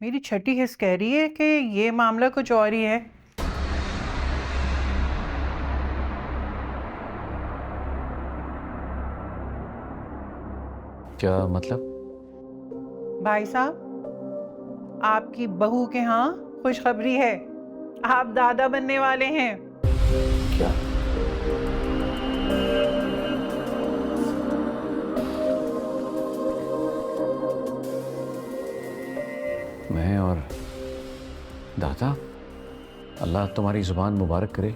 मेरी छठी हिस्स कह रही है कि ये मामला कुछ और ही है। क्या मतलब? भाई साहब, आपकी बहू के यहाँ खुशखबरी है। आप दादा बनने वाले हैं। क्या? मैं और दादा? अल्लाह तुम्हारी जुबान मुबारक करे।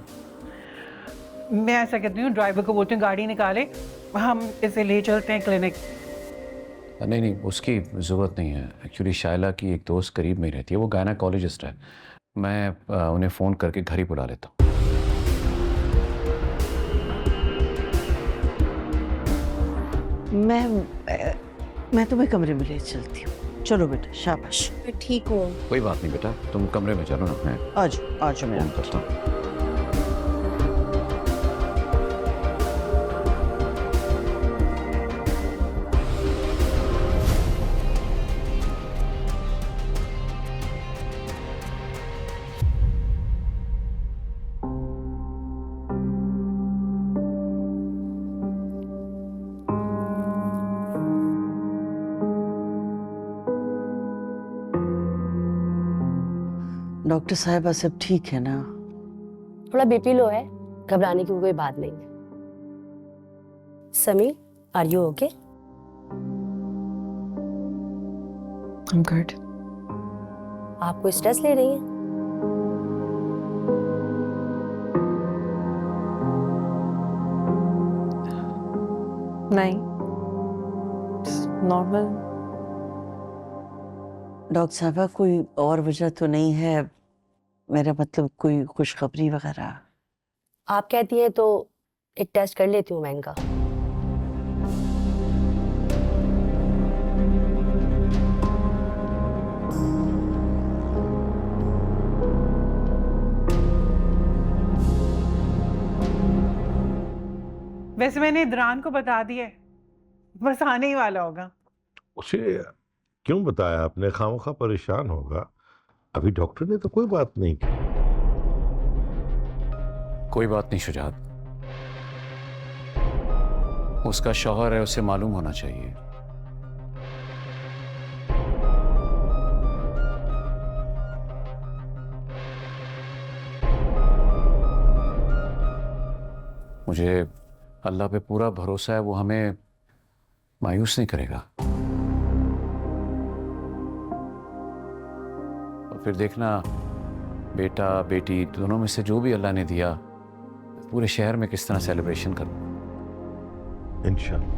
मैं ऐसा कहती हूँ, ड्राइवर को बोलती हूँ गाड़ी निकाले, हम इसे ले चलते हैं क्लिनिक। नहीं नहीं, उसकी ज़रूरत नहीं है। एक्चुअली शाइला की एक दोस्त करीब में ही रहती है, वो गायनाकोलॉजिस्ट है। मैं उन्हें फ़ोन करके घर ही बुला लेता हूँ। मैं तुम्हें कमरे में ले चलती हूँ। चलो बेटा, शाबाश। मैं ठीक हूँ। कोई बात नहीं बेटा, तुम कमरे में चलो ना, मैं आज आज मैं फ़ोन करता हूँ। डॉक्टर साहिबा सब ठीक है ना? थोड़ा बीपी लो है, घबराने की कोई बात नहीं है। समी, are you okay? I'm good. आप कोई स्ट्रेस ले रही हैं? नहीं, नॉर्मल। डॉक्टर साहिबा कोई और वजह तो नहीं है? मेरा मतलब कोई खुशखबरी वगैरह? आप कहती हैं तो एक टेस्ट कर लेती हूँ मैं इनका। वैसे मैंने इदरान को बता दिया है, बस आने ही वाला होगा। उसे क्यों बताया आपने? खामखा परेशान होगा। अभी डॉक्टर ने तो कोई बात नहीं की। कोई बात नहीं शुजात, उसका शौहर है, उसे मालूम होना चाहिए। मुझे अल्लाह पे पूरा भरोसा है, वो हमें मायूस नहीं करेगा। और फिर देखना, बेटा बेटी दोनों में से जो भी अल्लाह ने दिया, पूरे शहर में किस तरह सेलिब्रेशन करूं। इंशाल्लाह।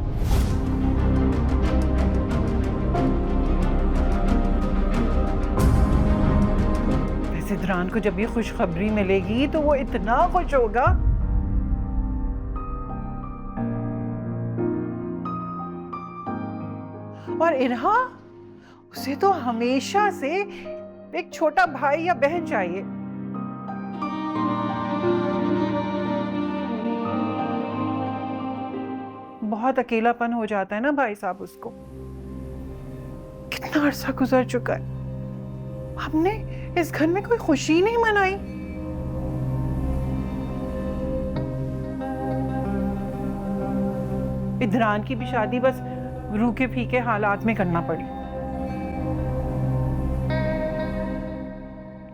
वैसे इदरान को जब ये खुशखबरी मिलेगी तो वो इतना खुश होगा। और इरहा, उसे तो हमेशा से एक छोटा भाई या बहन चाहिए। बहुत अकेलापन हो जाता है ना भाई साहब उसको। कितना अरसा गुजर चुका है, हमने इस घर में कोई खुशी नहीं मनाई। इदरान की भी शादी बस रूखे फीके हालात में करना पड़ी।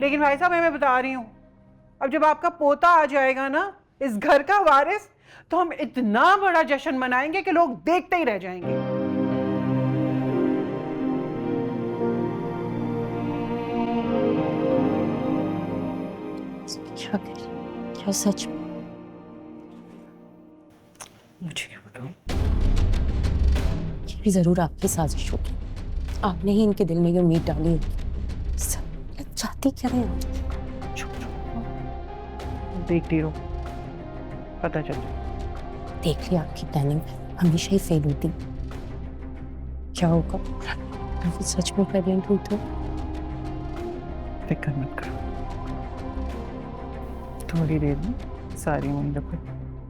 लेकिन भाई साहब, मैं बता रही हूं, अब जब आपका पोता आ जाएगा ना, इस घर का वारिस, तो हम इतना बड़ा जश्न मनाएंगे कि लोग देखते ही रह जाएंगे। क्या सच में? मुझे क्या बताऊं? ये भी जरूर आपकी साजिश होगी। आपने ही इनके दिल में ये उम्मीद डाली होगी। सब चाहती क्या है? देखती रहो, पता चल जाए। देख लिया, आपकी प्लानिंग हमेशा ही फेल होती। क्या होगा अगर सच में प्रेग्नेंट हुई तो? फिक्र मत करो, थोड़ी देर में सारी उम्मीद को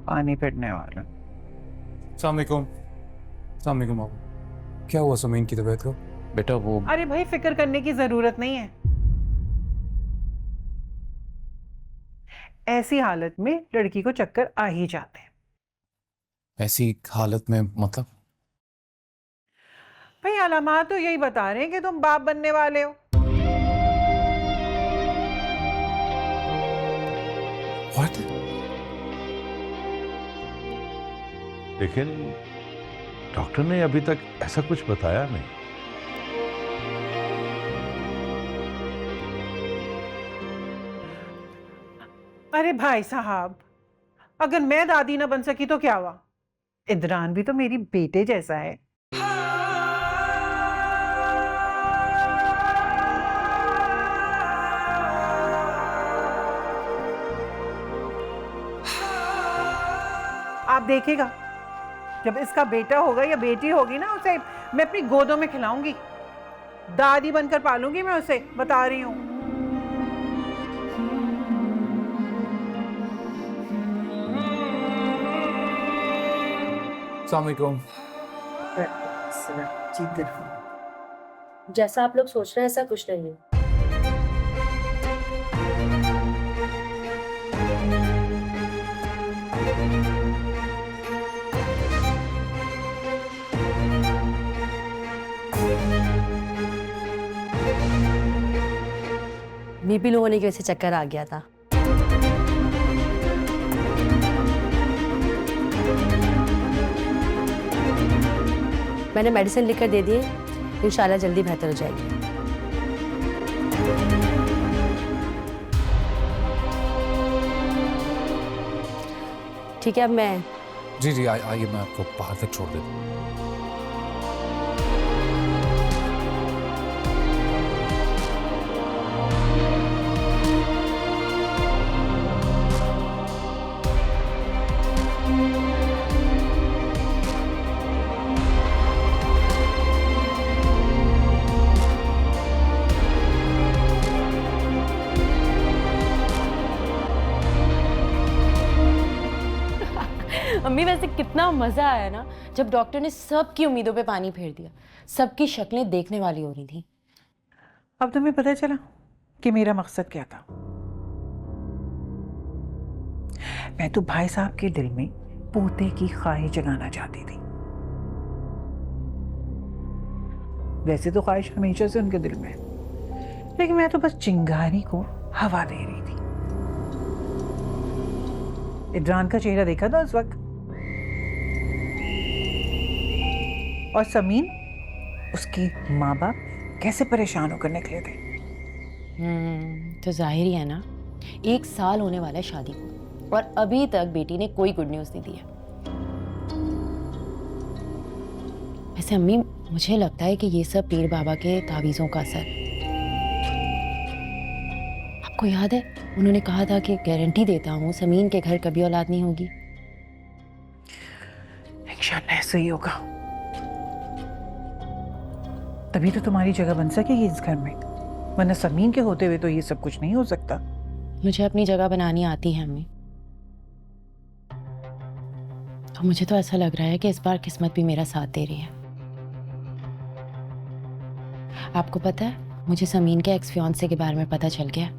पानी फिरने वाला। अस्सलाम वालेकुम। अस्सलाम वालेकुम बाबू। क्या हुआ समीन की तबीयत को? बेटा वो अरे भाई फिक्र करने की जरूरत नहीं है। ऐसी हालत में लड़की को चक्कर आ ही जाते हैं। ऐसी हालत में मतलब? भाई अलामात तो यही बता रहे हैं कि तुम बाप बनने वाले हो। What? लेकिन डॉक्टर ने अभी तक ऐसा कुछ बताया नहीं। अरे भाई साहब, अगर मैं दादी ना बन सकी तो क्या हुआ? इदरान भी तो मेरी बेटे जैसा है। आप देखिएगा, जब इसका बेटा होगा या बेटी होगी ना, उसे मैं अपनी गोदों में खिलाऊंगी, दादी बनकर पालूंगी मैं उसे, बता रही हूँ। अस्सलाम वालेकुम। जैसा आप लोग सोच रहे हैं ऐसा कुछ नहीं है। बीपी लो होने की वजह से चक्कर आ गया था। मैंने मेडिसिन लिखकर दे दिए, इंशाल्लाह जल्दी बेहतर हो जाएगी। ठीक है, अब मैं जी जी आइए, मैं आपको बाहर तक छोड़ देता हूँ। अम्मी वैसे कितना मजा आया ना जब डॉक्टर ने सबकी उम्मीदों पे पानी फेर दिया। सबकी शक्लें देखने वाली हो रही थी। अब तुम्हें पता चला कि मेरा मकसद क्या था। मैं तो भाई साहब के दिल में पोते की ख्वाहिश जगाना चाहती थी। वैसे तो ख्वाहिश हमेशा से उनके दिल में है, लेकिन मैं तो बस चिंगारी को हवा दे रही थी। इदरान का चेहरा देखा था उस वक्त, और समीन, उसके माँ बाप कैसे परेशान होकर निकले थे। तो जाहिर ही है ना, 1 साल होने वाला है शादी को और अभी तक बेटी ने कोई गुड न्यूज़ नहीं दी है। वैसे अम्मी, मुझे लगता है कि ये सब पीर बाबा के तावीज़ों का असर। आपको याद है उन्होंने कहा था कि गारंटी देता हूँ समीन के घर कभी औलाद नहीं होगी। इंशाल्लाह ऐसे ही होगा, तभी तो तुम्हारी जगह बन सकेगी इस घर में, वरना समीन के होते हुए तो ये सब कुछ नहीं हो सकता। मुझे अपनी जगह बनानी आती है अम्मी, तो मुझे तो ऐसा लग रहा है कि इस बार किस्मत भी मेरा साथ दे रही है। आपको पता है, मुझे समीन के एक्स फियांसे के बारे में पता चल गया।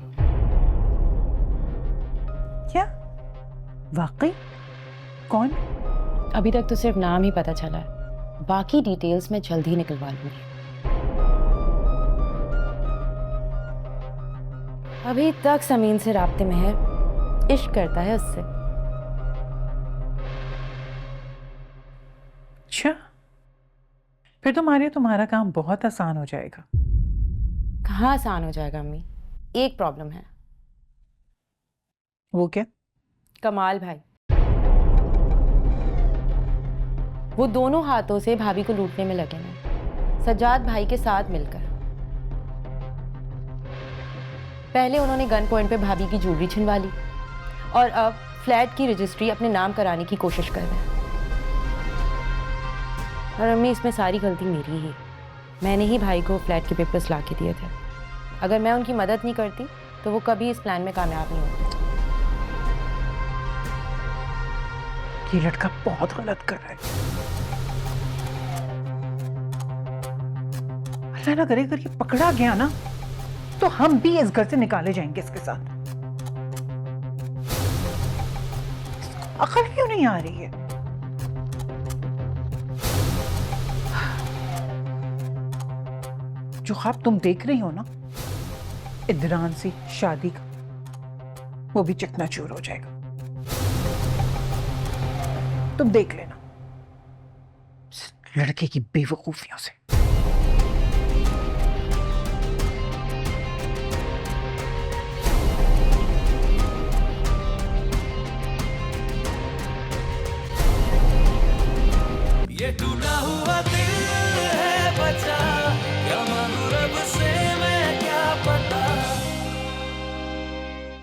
क्या? वाकई? कौन? अभी तक तो सिर्फ नाम ही पता चला है, बाकी डिटेल्स मैं जल्द ही निकलवा लूंगी। अभी तक समीन से राब्ते में है, इश्क करता है उससे। अच्छा, फिर तुम्हारा काम बहुत आसान हो जाएगा। कहाँ आसान हो जाएगा अम्मी, एक प्रॉब्लम है। वो क्या? कमाल भाई, वो दोनों हाथों से भाभी को लूटने में लगे हैं, सज्जाद भाई के साथ मिलकर। पहले उन्होंने गन पॉइंट पे भाभी की ज्वेलरी छिनवा ली और अब फ्लैट की रजिस्ट्री अपने नाम कराने की कोशिश कर रहे हैं। और अम्मी, इसमें सारी गलती मेरी ही। मैंने ही भाई को फ्लैट के पेपर्स ला के दिए थे। अगर मैं उनकी मदद नहीं करती तो वो कभी इस प्लान में कामयाब नहीं होते। ये लड़का बहुत गलत कर रहा है। अल्लाह ना करे अगर ये पकड़ा गया ना तो हम भी इस घर से निकाले जाएंगे इसके साथ। इसको अकल क्यों नहीं आ रही है? जो ख्वाब तुम देख रही हो ना इदरान से शादी का, वो भी चकनाचूर हो जाएगा। तुम देख लेना इस लड़के की बेवकूफियों से। ये